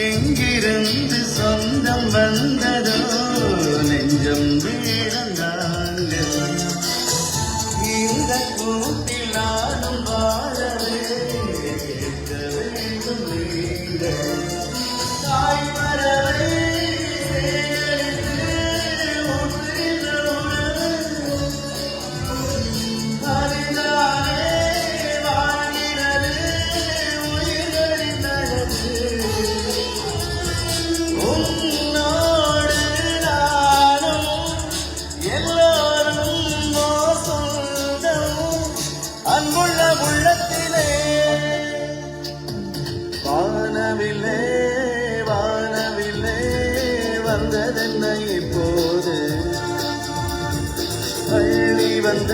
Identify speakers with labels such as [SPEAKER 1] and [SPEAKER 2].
[SPEAKER 1] எங்கிருந்து சொந்தம் வந்ததோ நெஞ்சம் வீழந்தாங்க இந்த கூட்டில் நானும் வாழவே கேட்க வேண்டும் நீங்கள் தாய் மரவை வானவில்லை வானவில்லை வந்ததென்ன இப்போது பள்ளி வந்த